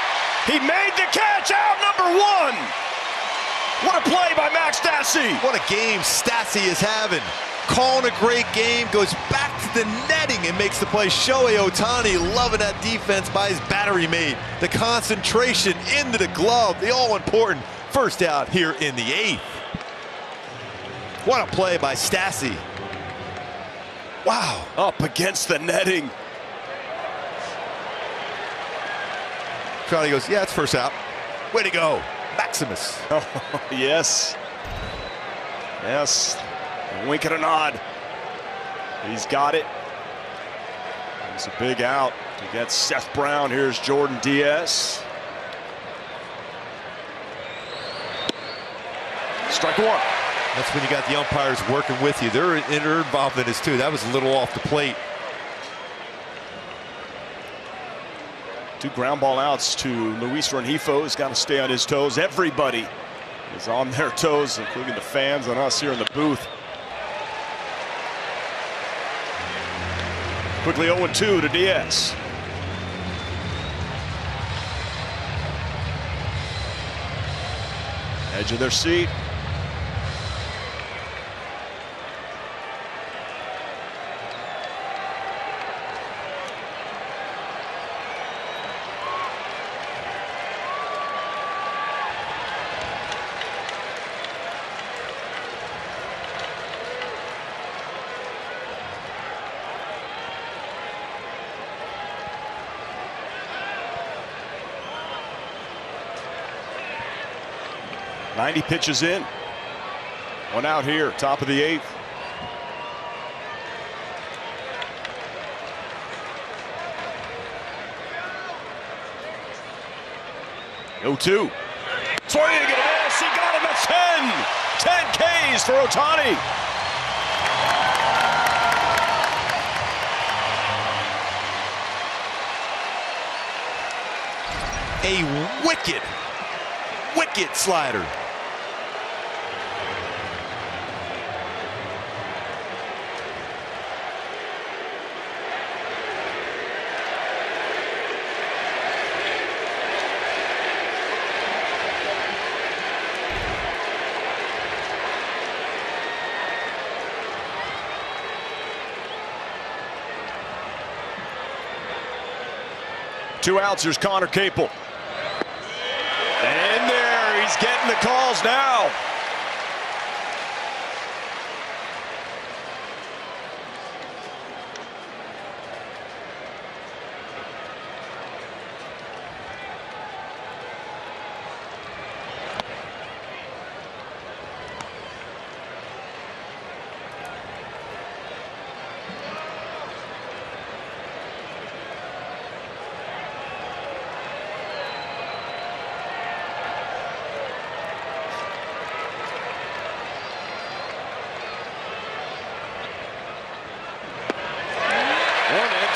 He made the catch. Out number 1. What a play by Max Stassi. What a game Stassi is having. Calling a great game, goes back to the netting and makes the play. Shohei Ohtani loving that defense by his battery mate. The concentration into the glove, the all-important first out here in the 8th. What a play by Stassi. Wow. Up against the netting. Crowley goes, yeah, it's first out. Way to go, Maximus. Oh, yes. Yes. A wink and a nod. He's got it. It's a big out against Seth Brown. Here's Jordan Diaz. Strike 1. That's when you got the umpires working with you. They're involved in this too. That was a little off the plate. 2 ground ball outs to Luis Rengifo. He's got to stay on his toes. Everybody is on their toes, including the fans and us here in the booth. Quickly 0-2 to Diaz. Edge of their seat. Ninety pitches in. 1 out here, top of the 8th. Go 2. Swing and get a miss. He got him at 10. 10 Ks for Ohtani. A wicked slider. Two outs, here's Connor Capel. And there, he's getting the calls now.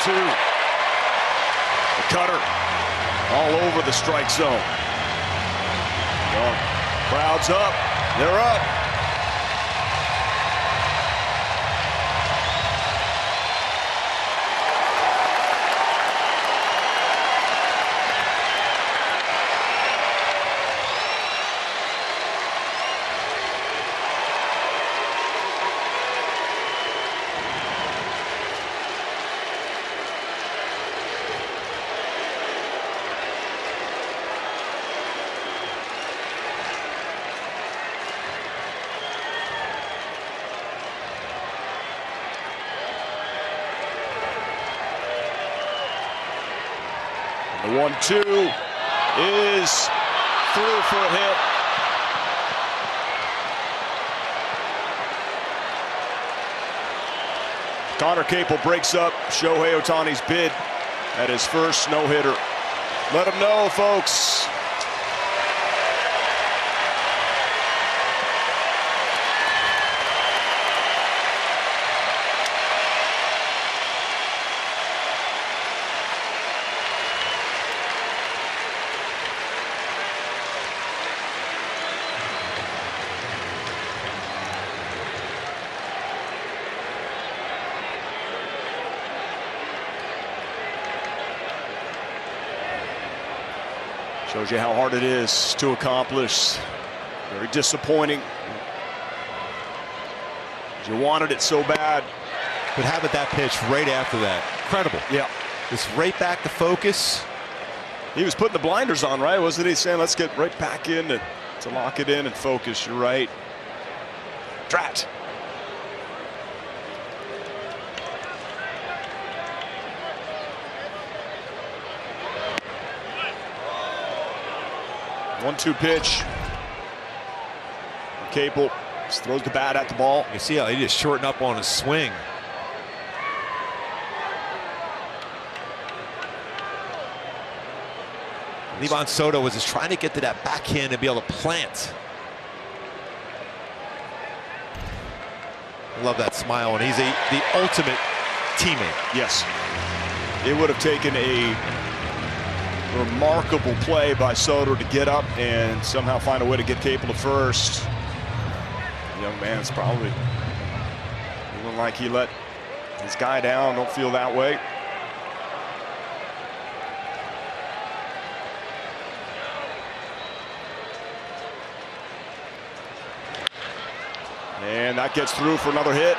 1-2. The cutter all over the strike zone. Well, crowd's up. They're up. The 1-2 is through for a hit. Connor Capel breaks up Shohei Ohtani's bid at his first no-hitter. Let him know, folks. Shows you how hard it is to accomplish. Very disappointing. You wanted it so bad. But how about that pitch right after that? Incredible. Yeah. Just right back to focus. He was putting the blinders on, right? Wasn't he saying, let's get right back in to lock it in and focus? You're right. Drat. One-two pitch. Capel just throws the bat at the ball. You see how he just shortened up on his swing. Livan Soto was just trying to get to that backhand and be able to plant. I love that smile, and he's the ultimate teammate. Yes. It would have taken a remarkable play by Soto to get up and somehow find a way to get Capel to first. The young man's probably feeling like he let his guy down. Don't feel that way. And that gets through for another hit.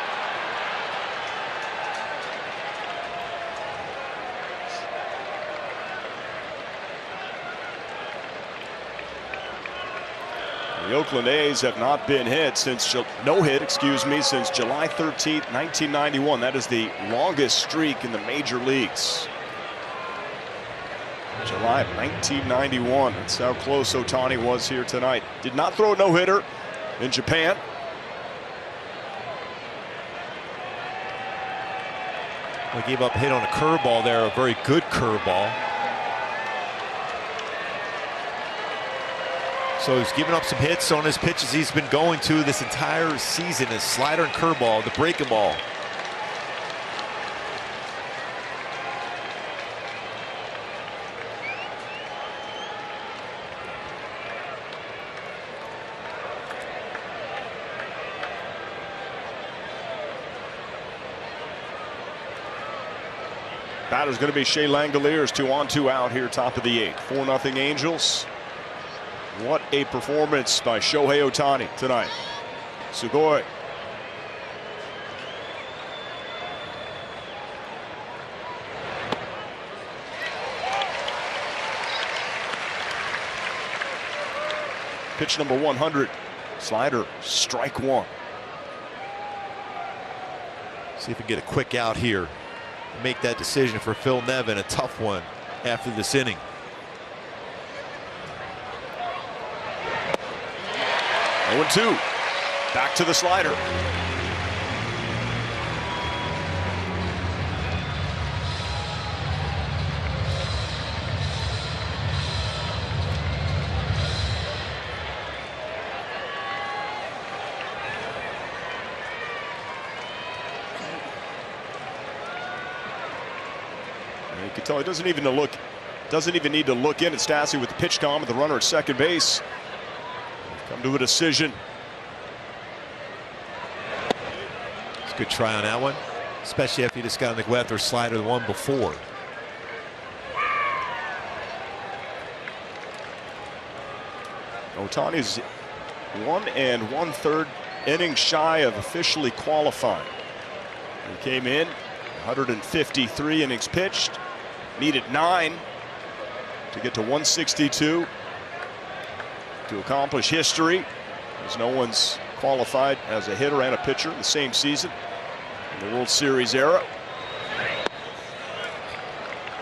The Oakland A's have not been hit since since July 13th, 1991. That is the longest streak in the major leagues. July of 1991. That's how close Ohtani was here tonight. Did not throw a no-hitter in Japan. We gave up a hit on a curveball there, a very good curveball. So he's giving up some hits on his pitches he's been going to this entire season. His slider and curveball, the breaking ball. Batter's going to be Shea Langoliers, 2 on 2 out here, top of the 8th. 4-0 Angels. What a performance by Shohei Ohtani tonight. Sugoi. Pitch number 100. Slider, strike 1. See if we can get a quick out here. Make that decision for Phil Nevin, a tough one after this inning. Oh, 0-2. Back to the slider. You can tell he doesn't even need to look in at Stassi with the pitch count with the runner at second base. Come to a decision. It's a good try on that one, especially after you just got on the left or slider the one before. Ohtani's 1 1/3 innings shy of officially qualifying. He came in 153 innings pitched, needed 9 to get to 162 to accomplish history, as no one's qualified as a hitter and a pitcher in the same season in the World Series era.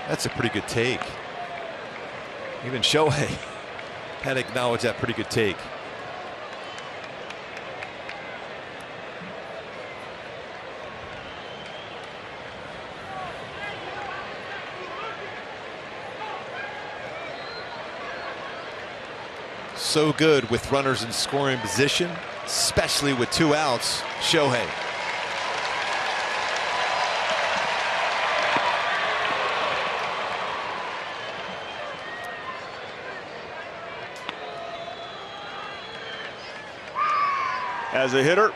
That's a pretty good take. Even Shohei had to acknowledge that pretty good take. So good with runners in scoring position, especially with 2 outs. Shohei. As a hitter,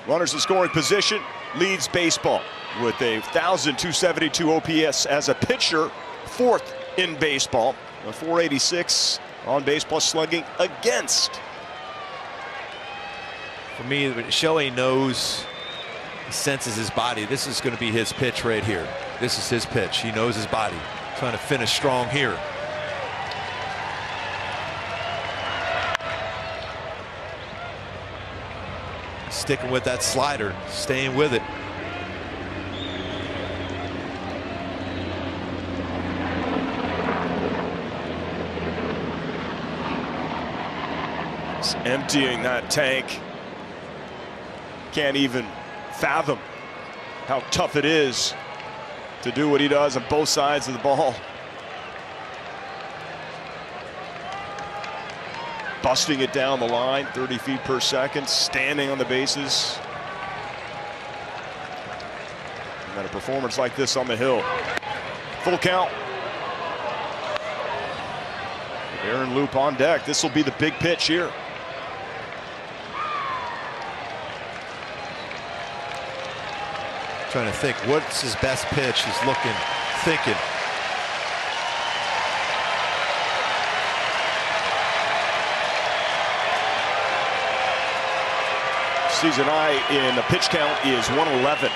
runners in scoring position, leads baseball with a 1,272 OPS. As a pitcher, 4th in baseball, a 486 on base plus slugging against. For me, Shohei knows, he senses his body. This is going to be his pitch right here. This is his pitch. He knows his body. Trying to finish strong here. Sticking with that slider, staying with it. It's emptying that tank. Can't even fathom how tough it is to do what he does on both sides of the ball. Busting it down the line, 30 feet per second, standing on the bases. And then a performance like this on the hill. Full count. Aaron Loop on deck. This will be the big pitch here. Trying to think, what's his best pitch? He's looking, thinking. Season high in the pitch count is 111.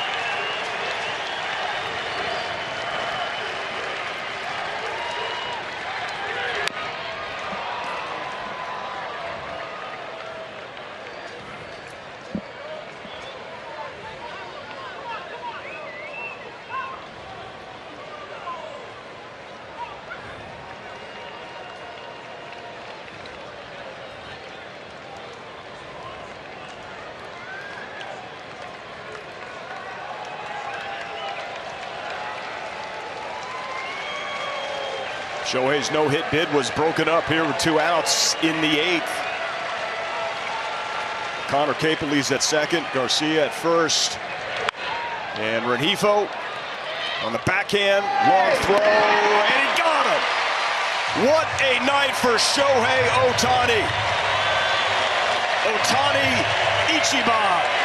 Shohei's no-hit bid was broken up here with 2 outs in the 8th. Connor Capel leads at second, Garcia at first. And Rengifo on the backhand, long throw, and he got him! What a night for Shohei Ohtani! Ohtani Ichiban.